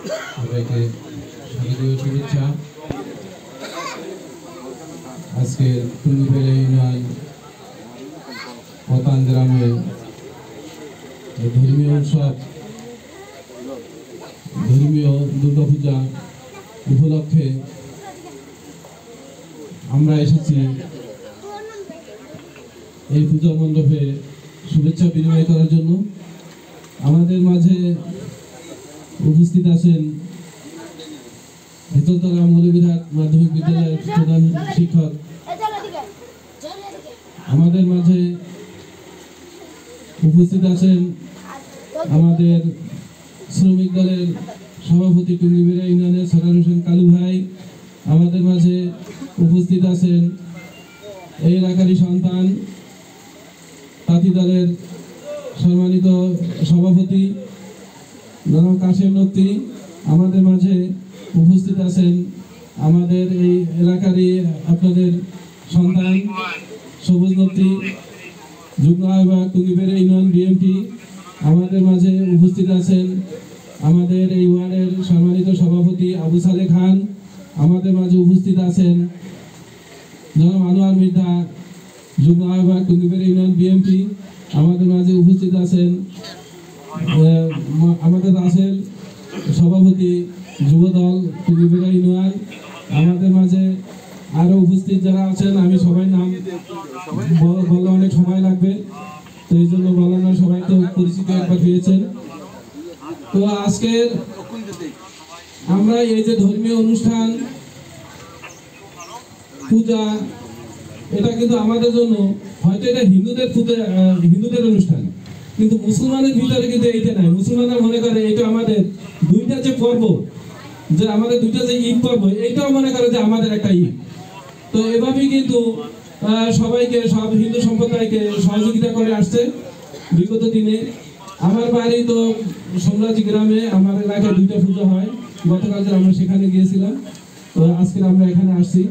সবাইকে শারদীয় শুভেচ্ছা। আজকে টুঙ্গিপাড়া ইউনিয়ন পতান গ্রামে ধর্মীয় উৎসব ধর্মীয় দুর্গাপূজা উপলক্ষে আমরা এসেছি এই পূজা মণ্ডপে শুভেচ্ছা বিনিময় করার জন্য। আমাদের মাঝে উপস্থিত আছেন ভেতরতলা মৌলভীরহাট মাধ্যমিক বিদ্যালয়ের প্রধান শিক্ষক। আমাদের মাঝে উপস্থিত আছেন আমাদের শ্রমিক দলের সভাপতি টুঙ্গিপাড়া ইউনিয়নের সরকার হোসেন কালু ভাই। আমাদের মাঝে উপস্থিত আছেন এই এলাকারই সন্তান তাঁতি দলের সম্মানিত সভাপতি জনাব কাশেম নক্তি। আমাদের মাঝে উপস্থিত আছেন আমাদের এই এলাকারই আপনাদের সন্তান সবুজ নক্তি, যুগ্ম আহ্বায়ক টুঙ্গিপাড়া ইউনিয়ন বিএনপি। আমাদের মাঝে উপস্থিত আছেন আমাদের এই ওয়ার্ডের সম্মানিত সভাপতি আবু সালে খান। আমাদের মাঝে উপস্থিত আছেন জনাব আনোয়ার মির্জা, যুগ্ম আহ্বায়ক টুঙ্গিপাড়া ইউনিয়ন বিএনপি। আমাদের মাঝে উপস্থিত আছেন আমাদের রাসেল, সভাপতি যুবদল টুঙ্গিপাড়া ইউনিয়ন। আমাদের মাঝে আরো উপস্থিত যারা আছেন আমি সবাই নাম বললে অনেক সময় লাগবে, তো এই জন্য বললাম না, সবাই তো পরিচিত একবার পেয়েছেন। তো আজকের আমরা এই যে ধর্মীয় অনুষ্ঠান পূজা, এটা কিন্তু আমাদের জন্য হয়তো এটা হিন্দুদের অনুষ্ঠান, কিন্তু মুসলমানের ভিতরে কিন্তু এইটা নাই। মুসলমানরা মনে করে এটা আমাদের দুইটা যে পর্ব, যে আমাদের দুইটা যে ঈদ পর্ব, এইটাও মনে করে যে আমাদের একটা ঈদ। তো এভাবেই কিন্তু সবাইকে, সব হিন্দু সম্প্রদায়কে সহযোগিতা করে আসছে বিগত দিনে। আমার বাড়ি তো সোমরাজি গ্রামে, আমার এলাকায় দুইটা পুজো হয়। গতকাল আমরা সেখানে গিয়েছিলাম, তো আজকে আমরা এখানে আসছি।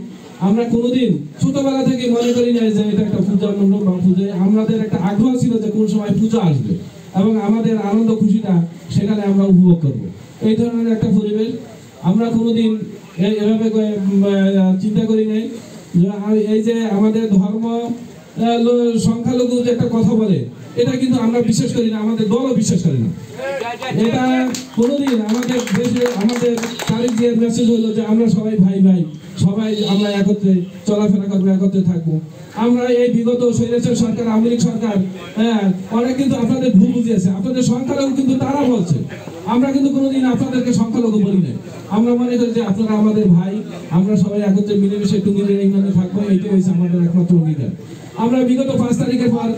আমরা কোনোদিন ছোটবেলা থেকে মনে করি না যে এটা একটা পূজা মণ্ডপ বা পুজোয়। আমাদের একটা আগ্রহ ছিল যে কোন সময় পূজা আসবে এবং আমাদের আনন্দ খুশিটা সেখানে আমরা উপভোগ করব। এই ধরনের একটা পরিবেশ আমরা কোনোদিন এভাবে চিন্তা করি নাই। এই যে আমাদের ধর্ম সংখ্যালঘু যে একটা কথা বলে, এটা কিন্তু আমরা বিশ্বাস করি না, আমাদের দলও বিশ্বাস করে না। এটা কোনোদিন আমাদের দেশে আমাদের তারিখ দিয়ে মেসেজ হলো যে আমরা সবাই ভাই ভাই, সবাই আমরা একত্রে চলাফেরা করবো, একত্রে থাকবো। আমরা এই বিগত স্বৈরাচার সরকার, আওয়ামী লীগ সরকার, অনেক কিন্তু আপনাদের ভুল বুঝিয়েছে। আপনাদের সংখ্যালঘু কিন্তু তারা বলছে, আমরা কিন্তু কোনোদিন আপনাদেরকে সংখ্যালঘু বলি না। আমরা মনে করি যে আপনারা আমাদের ভাই, আমরা সবাই একত্রে মিলেমিশে টুঙ্গিপাড়া ইউনিয়নে থাকবো, এইটাই হয়েছে আমাদের একমাত্র অঙ্গীকার। আমরা বিগত 5 তারিখের পর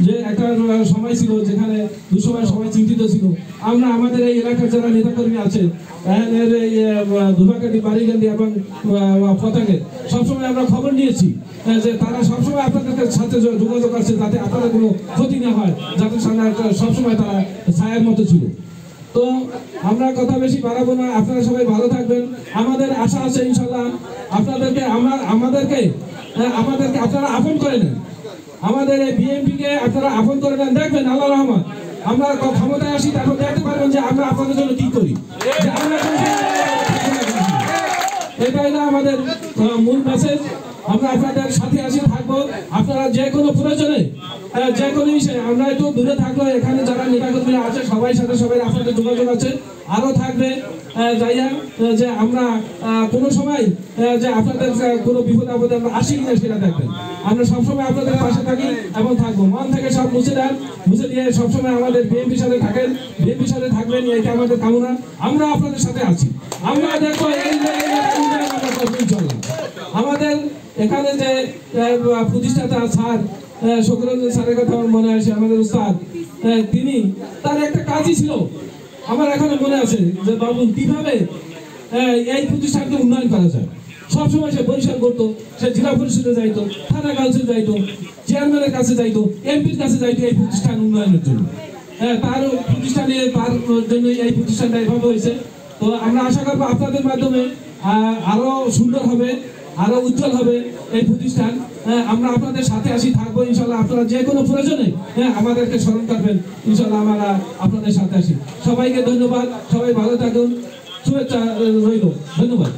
যে একটা সময় ছিল যেখানে দুসময় সবাই চিন্তিত ছিল, আমরা আমাদের এই এলাকার যারা নেতাকর্মী আছে ধুবাকাটি, বাড়িগান্ডি এবং পতাঙ্গের, সবসময় আমরা খবর নিয়েছি যে তারা সবসময় আপনাদের সাথে যোগাযোগ আছে যাতে আপনাদের কোনো ক্ষতি না হয়, যাতে সবসময় তারা ছায়ার মতো ছিল। তো আমরা কথা বেশি বাড়াবো না, আপনারা সবাই ভালো থাকবেন। আমাদের আশা আছে ইনশাল্লাহ আপনাদেরকে আমাদেরকে আপনারা আপন করে নেন, আমাদের এই বিএনপিকে আপনারা আপন করে নেন। দেখবেন আল্লাহ রহমান আমরা ক্ষমতায় আসি, তারপর দেখতে পারবেন যে আমরা আপনাদের জন্য কি করি। এটাই না আমাদের মূল মেসেজ। আমরা আপনাদের সাথে আসি, থাকবো। আপনারা যে কোনো প্রয়োজনে, যে কোনো বিষয়ে, আমরা একটু দূরে থাকলেও এখানে যারা নেতাকর্মীরা আছে সবাই সাথে সবাই আপনাদের যোগাযোগ আছে, আরো থাকবে। যাইয়া যে আমরা কোনো সময় যে আপনাদের কোনো বিপদ আপদে আমরা আসি কিনা সেটা দেখবেন। আমরা সবসময় আপনাদের পাশে থাকি এবং থাকবো। মন থেকে সব মুছে দেন, মুছে দিয়ে সবসময় আমাদের বিএনপির সাথে থাকেন, বিএনপির সাথে থাকবেন, এটা আমাদের কামনা। আমরা আপনাদের সাথে আছি। আমরা দেখবো আমাদের এখানে যে প্রতিষ্ঠাতা স্যার শকুরঞ্জন স্যারের কথা আমার মনে আসে, আমাদের উস্তাদ, তিনি তার একটা কাজই ছিল আমার এখনো মনে আছে যে বাবু কিভাবে এই প্রতিষ্ঠানকে উন্নয়ন করা যায়। সবসময় সে বরিশাল করতো, সে জেলা পরিষদে যাইতো, থানা কাউন্সিল যাইতো, চেয়ারম্যানের কাছে যাইতো, এমপির কাছে যাইতো এই প্রতিষ্ঠান উন্নয়নের জন্য। তার প্রতিষ্ঠানে তার জন্য এই প্রতিষ্ঠানটা এভাবে হয়েছে। তো আমরা আশা করবো আপনাদের মাধ্যমে আরো সুন্দর হবে, আরো উজ্জ্বল হবে এই প্রতিষ্ঠান। আমরা আপনাদের সাথে আসি, থাকবো ইনশাল্লাহ। আপনারা যে কোনো প্রয়োজনে আমাদেরকে স্মরণ করবেন, ইনশাল্লাহ আমরা আপনাদের সাথে আসি। সবাইকে ধন্যবাদ, সবাই ভালো থাকুন। শুভেচ্ছা রইল। ধন্যবাদ।